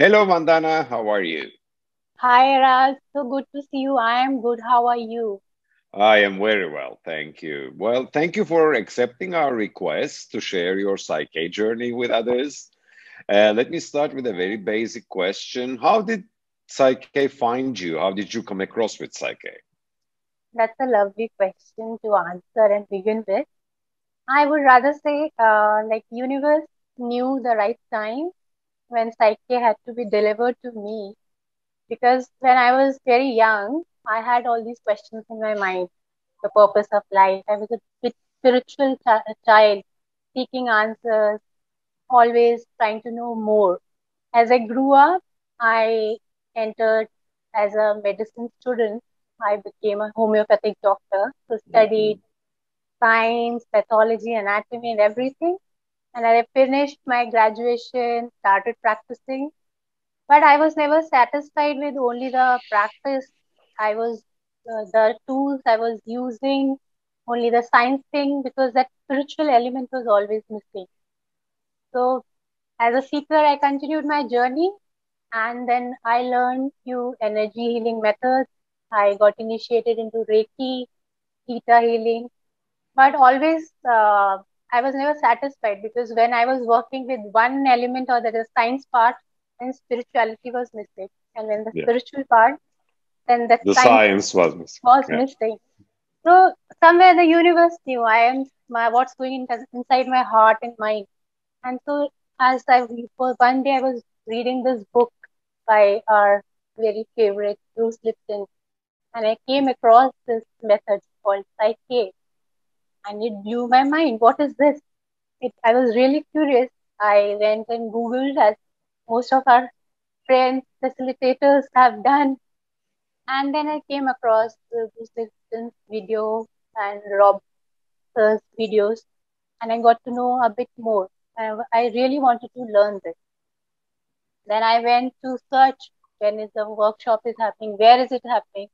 Hello, Vandana. How are you? Hi, Raj. So good to see you. I am good. How are you? I am very well, thank you. Well, thank you for accepting our request to share your psyche journey with others. Let me start with a very basic question. How did psyche find you? How did you come across with psyche? That's a lovely question to answer and begin with. I would rather say, like universe knew the right time when Psyche had to be delivered to me because when I was very young, I had all these questions in my mind. The purpose of life. I was a bit spiritual child, seeking answers, always trying to know more. As I grew up, I entered as a medicine student. I became a homeopathic doctor who studied Mhm. science, pathology, anatomy, and everything. And I finished my graduation, started practicing. But I was never satisfied with only the practice. I was the tools I was using, only the science thing, because that spiritual element was always missing. So, as a seeker, I continued my journey and then I learned few energy healing methods. I got initiated into Reiki, Theta healing, but always I was never satisfied because when I was working with one element or the science part, then spirituality was missing, and when the Yeah, spiritual part, then the the science science was missing. was Yeah. missing. So somewhere the universe knew I am what's going inside my heart and mind, and so as I for one day I was reading this book by our very favorite Bruce Lipton, and I came across this method called PSYCH-K, and it blew my mind. What is this? I was really curious. I went and Googled, as most of our friends, facilitators have done, and then I came across Bruce Lipton's video and Rob's videos, and I got to know a bit more. I really wanted to learn this. Then I went to search when is the workshop is happening, where is it happening.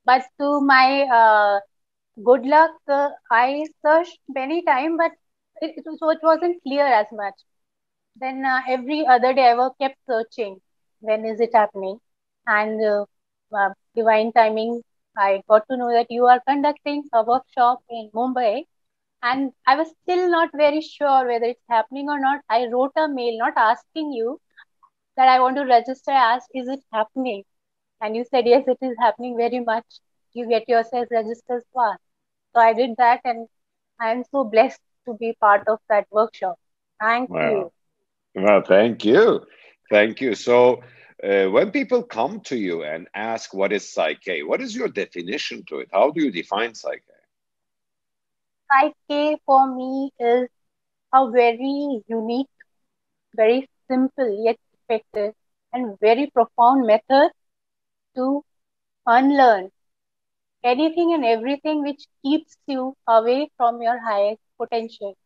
But to my good luck, I searched many times, but so it wasn't clear as much. Then every other day I was kept searching when is it happening, and divine timing. I got to know that you are conducting a workshop in Mumbai, and I was still not very sure whether it's happening or not. I wrote a mail not asking you that I want to register. I asked, is it happening? And you said, yes, it is happening very much. You get yourself registered fast. So I did that, and I am so blessed to be part of that workshop. Thank you. Wow. Well, thank you. Thank you. So, when people come to you and ask what is psyche, what is your definition to it? How do you define psyche? PSYCH-K for me is a very unique, very simple yet effective and very profound method to unlearn anything and everything which keeps you away from your highest potential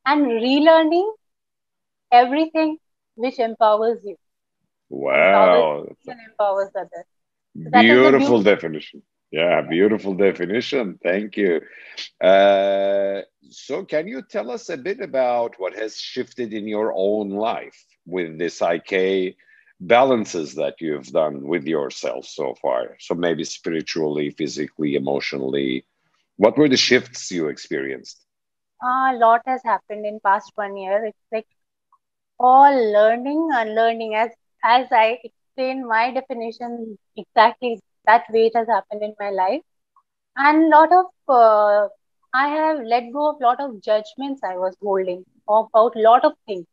and relearning everything which empowers Wow, you that's and empowers others. a So that is the beautiful beauty. definition. Yeah, beautiful definition. Thank you. So, can you tell us a bit about what has shifted in your own life with this IK balances that you've done with yourself so far? So, maybe spiritually, physically, emotionally. What were the shifts you experienced? A lot has happened in past 1 year. It's like all learning, unlearning. As I explain my definition exactly that way it has happened in my life. And lot of I have let go of lot of judgments I was holding about lot of things.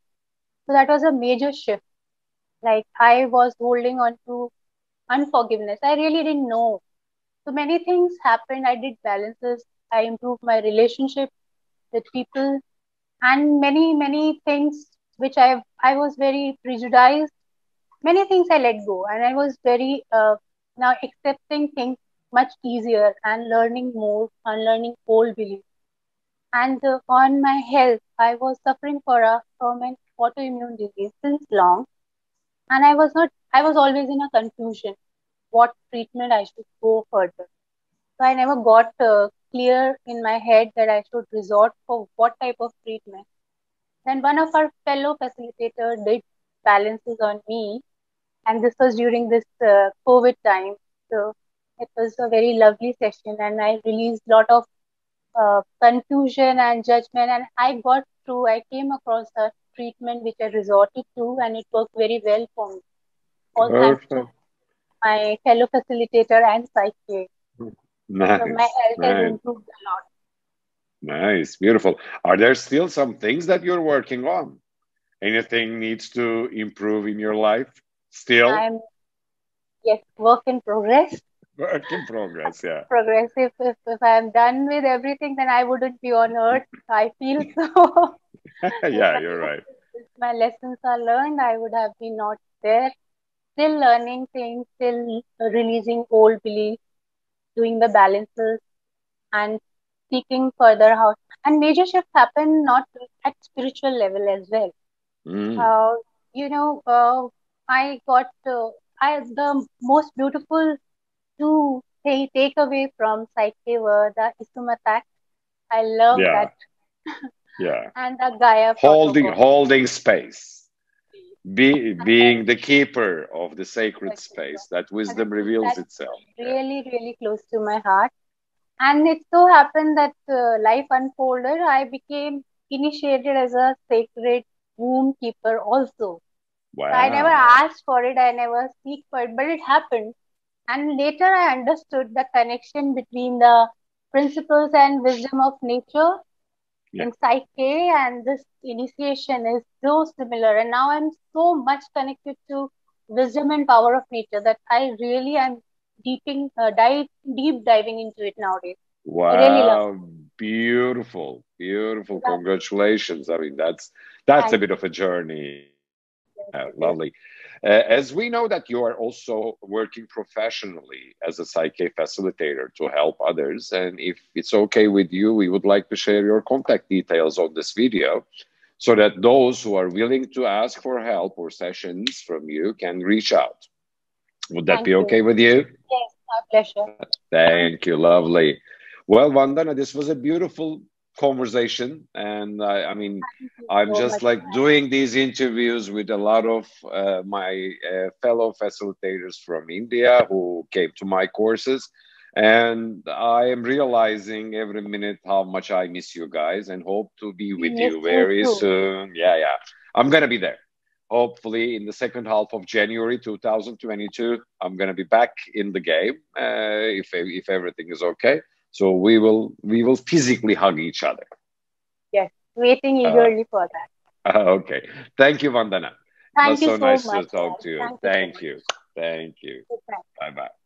So that was a major shift. Like I was holding on to unforgiveness. I really didn't know. So many things happened. I did balances. I improved my relationship with people and many things which I was very prejudiced. Many things I let go, and I was very now accepting things much easier and learning more, unlearning old beliefs. And on my health, I was suffering from an autoimmune disease since long, and I was always in a confusion what treatment I should go further. So I never got clear in my head that I should resort for what type of treatment. Then one of our fellow facilitator did balances on me, and this was during this COVID time. So it was a very lovely session, and I released a lot of confusion and judgment, and I got through. I came across a treatment which I resorted to, and it worked very well for me. All thanks to Perfect. my fellow facilitator and psychic. So my Nice, health has nice, improved a lot. nice, beautiful. Are there still some things that you're working on? Anything needs to improve in your life? Still I'm, yes, work in progress. work in progress. Yeah. Progressive. If I'm done with everything, then I wouldn't be on earth. I feel so. if, Yeah, I, you're right. if my lessons are learned, I would have been not there. Still learning things, still releasing old beliefs, doing the balances, and seeking further how. And major shifts happen not at spiritual level as well. Mm, Uh, you know, I got the most beautiful two take away from Psyche were the Isum attack. I love yeah, that, yeah. and the Gaia Holding, protocol. holding space. I Being the keeper of the sacred space that and wisdom reveals that's itself. Yeah. really, really close to my heart. And it so happened that life unfolded. I became initiated as a sacred womb keeper also. So I never Wow. asked for it, I never seek for it, but it happened. And later I understood the connection between the principles and wisdom of nature Yeah. in Psyche, and this initiation is so similar. And now I'm so much connected to wisdom and power of nature that I really am deep diving into it nowadays. I really love Wow. Beautiful. Beautiful. it. Congratulations. I mean, that's a Thank bit you. of a journey. Yes, Yeah, it is. lovely. As we know that you are also working professionally as a Psyche facilitator to help others, and if it's okay with you, we would like to share your contact details on this video so that those who are willing to ask for help or sessions from you can reach out. Would that Thank be you. okay with you? Yes, my pleasure. Thank you. Lovely. Well, Vandana, this was a beautiful conversation. And I mean, Thank you I'm so just much. like doing these interviews with a lot of my fellow facilitators from India who came to my courses. And I am realizing every minute how much I miss you guys and hope to be We with miss you you very too. soon. Yeah, yeah. I'm going to be there. Hopefully, in the second half of January 2022, I'm going to be back in the game if everything is okay. So we will physically hug each other. Yes, waiting Uh, eagerly for that. okay. Thank you, Vandana. It Thank was you so so nice to much, talk guys. to you. Thank you so Thank much. you. Thank you. Goodbye. Bye bye.